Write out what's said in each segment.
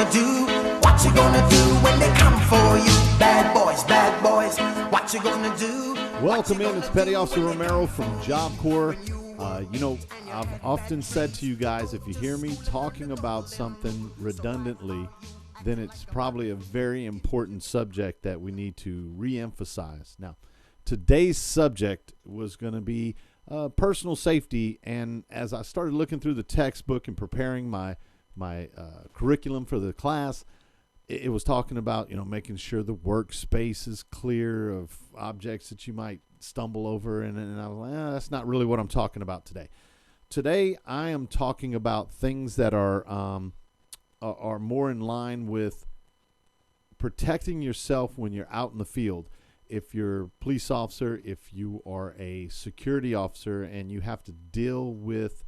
gonna do? What you gonna do when they come for you? Bad boys, what you gonna do? Welcome in. It's Petty Officer Romero from Job Corps. I've often said to you guys, if you hear me talking about something redundantly, then it's probably a very important subject that we need to re-emphasize. Now, today's subject was going to be personal safety, and as I started looking through the textbook and preparing my curriculum for the class, it was talking about, making sure the workspace is clear of objects that you might stumble over, and I was like, that's not really what I'm talking about today. Today, I am talking about things that are more in line with protecting yourself when you're out in the field. If you're a police officer, if you are a security officer, and you have to deal with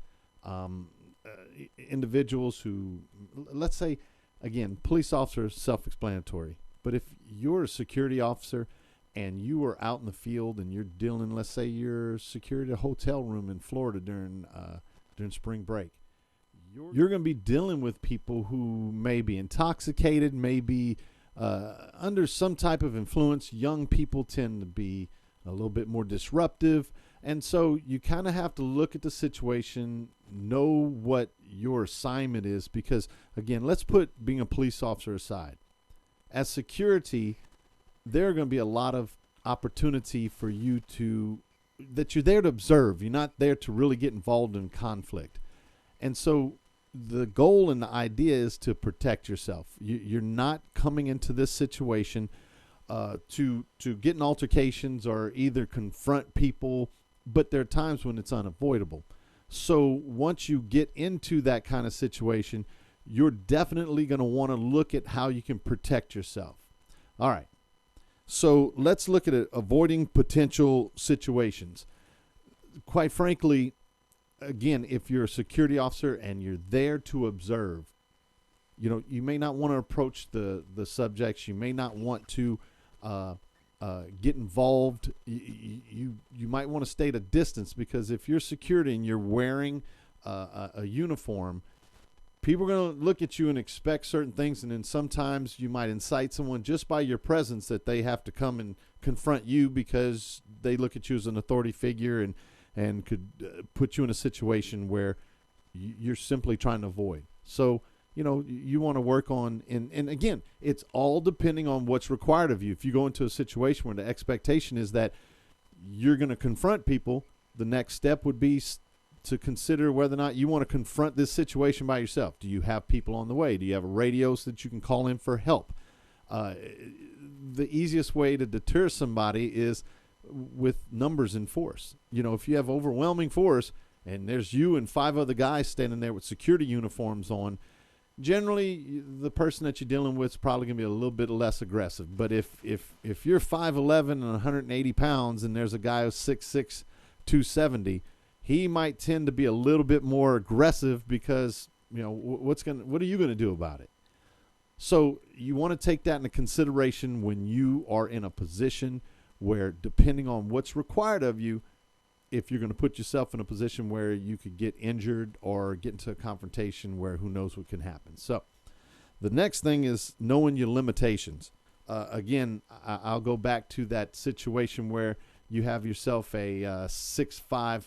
individuals who, let's say, again, police officer, self-explanatory. But if you're a security officer and you are out in the field and you're dealing, let's say you're security at a hotel room in Florida during spring break, you're going to be dealing with people who may be intoxicated, may be under some type of influence. Young people tend to be a little bit more disruptive. And so you kind of have to look at the situation, know what your assignment is, because, again, let's put being a police officer aside. As security, there are going to be a lot of opportunity for you that you're there to observe. You're not there to really get involved in conflict. And so the goal and the idea is to protect yourself. You're not coming into this situation to get in altercations or either confront people, but there are times when it's unavoidable. So once you get into that kind of situation, you're definitely going to want to look at how you can protect yourself. All right. So let's look at it, avoiding potential situations. Quite frankly, again, if you're a security officer and you're there to observe, you may not want to approach the subjects. You may not want to get involved. You might want to stay at a distance, because if you're security and you're wearing a uniform, people are going to look at you and expect certain things, and then sometimes you might incite someone just by your presence that they have to come and confront you because they look at you as an authority figure and could put you in a situation where you're simply trying to avoid. So, you want to work on, and again, it's all depending on what's required of you. If you go into a situation where the expectation is that you're going to confront people, the next step would be to consider whether or not you want to confront this situation by yourself. Do you have people on the way? Do you have a radio so that you can call in for help? The easiest way to deter somebody is with numbers in force. If you have overwhelming force and there's you and 5 other guys standing there with security uniforms on, generally the person that you're dealing with is probably going to be a little bit less aggressive. But if you're 5'11" and 180 pounds and there's a guy who's 6'6", 270, he might tend to be a little bit more aggressive because, what are you going to do about it? So you want to take that into consideration when you are in a position where, depending on what's required of you, if you're going to put yourself in a position where you could get injured or get into a confrontation where who knows what can happen. So the next thing is knowing your limitations. Again, I'll go back to that situation where you have yourself a 6'5",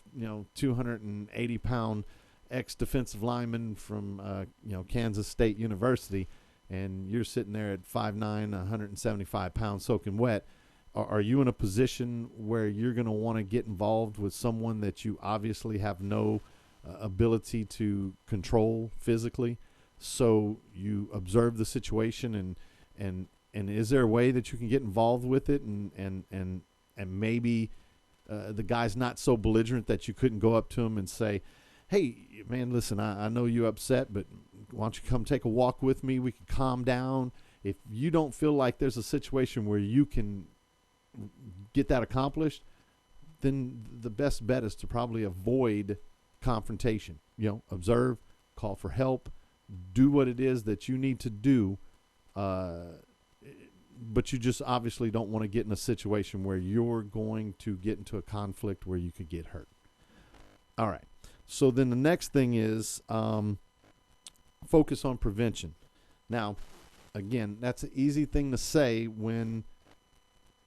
280-pound ex-defensive lineman from, Kansas State University, and you're sitting there at 5'9", 175 pounds soaking wet. Are you in a position where you're going to want to get involved with someone that you obviously have no ability to control physically? So you observe the situation, and is there a way that you can get involved with it, and maybe the guy's not so belligerent that you couldn't go up to him and say, hey, man, listen, I know you're upset, but why don't you come take a walk with me? We can calm down. If you don't feel like there's a situation where you can get that accomplished, then the best bet is to probably avoid confrontation. Observe, call for help, do what it is that you need to do, but you just obviously don't want to get in a situation where you're going to get into a conflict where you could get hurt. All right. So then the next thing is focus on prevention. Now, again, that's an easy thing to say when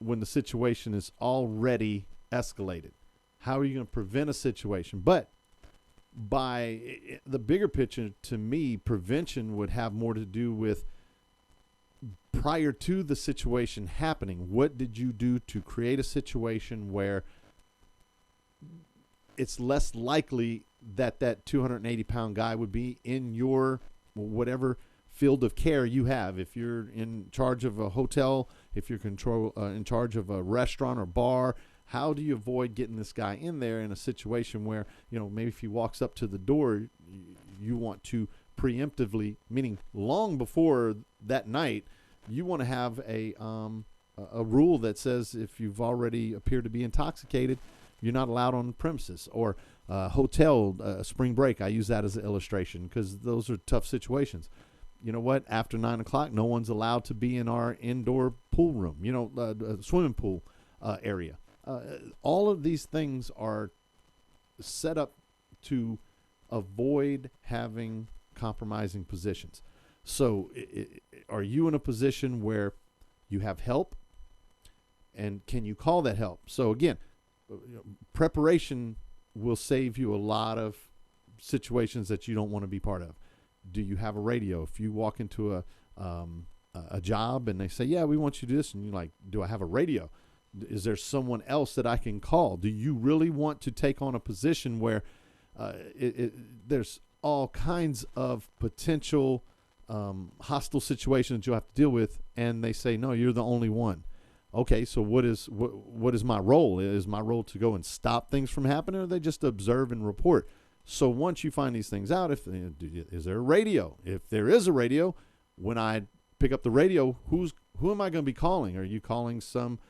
the situation is already escalated. How are you going to prevent a situation? But by the bigger picture, to me, prevention would have more to do with prior to the situation happening. What did you do to create a situation where it's less likely that 280-pound guy would be in your whatever field of care you have? If you're in charge of a hotel, if you're in charge of a restaurant or bar, how do you avoid getting this guy in there in a situation where, maybe if he walks up to the door, you want to preemptively, meaning long before that night, you want to have a rule that says if you've already appeared to be intoxicated, you're not allowed on the premises. Or hotel, spring break, I use that as an illustration because those are tough situations. You know what? After 9 o'clock, no one's allowed to be in our indoor pool room, swimming pool area. All of these things are set up to avoid having compromising positions. So are you in a position where you have help? And can you call that help? So again, preparation will save you a lot of situations that you don't want to be part of. Do you have a radio? If you walk into a job and they say, yeah, we want you to do this, and you're like, do I have a radio? Is there someone else that I can call? Do you really want to take on a position where there's all kinds of potential hostile situations you'll have to deal with, and they say, no, you're the only one? Okay, so what is my role? Is my role to go and stop things from happening, or they just observe and report? So once you find these things out, is there a radio? If there is a radio, when I pick up the radio, who am I going to be calling? Are you calling some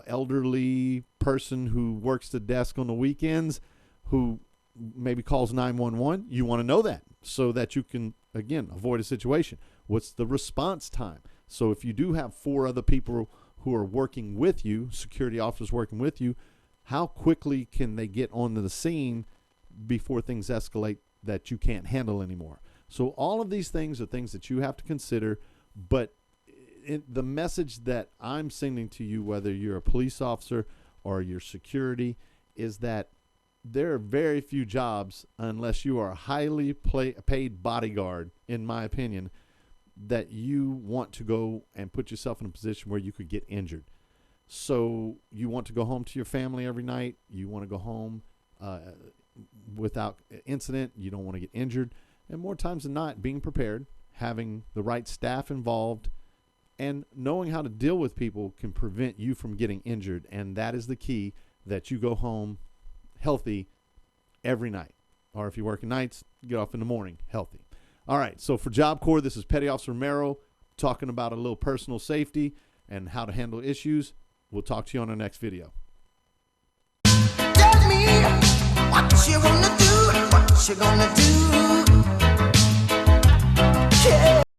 elderly person who works the desk on the weekends who maybe calls 911? You want to know that so that you can, again, avoid a situation. What's the response time? So if you do have 4 other people who are working with you, security officers working with you, how quickly can they get onto the scene before things escalate that you can't handle anymore? So all of these things are things that you have to consider, but the message that I'm sending to you, whether you're a police officer or you're security, is that there are very few jobs, unless you are a highly paid bodyguard, in my opinion, that you want to go and put yourself in a position where you could get injured. So you want to go home to your family every night. You want to go home without incident. You don't want to get injured. And more times than not, being prepared, having the right staff involved, and knowing how to deal with people can prevent you from getting injured. And that is the key, that you go home healthy every night. Or if you're working nights, get off in the morning healthy. All right, so for Job Corps, this is Petty Officer Romero talking about a little personal safety and how to handle issues. We'll talk to you on our next video. Tell me what you gonna do, what you gonna do. Yeah.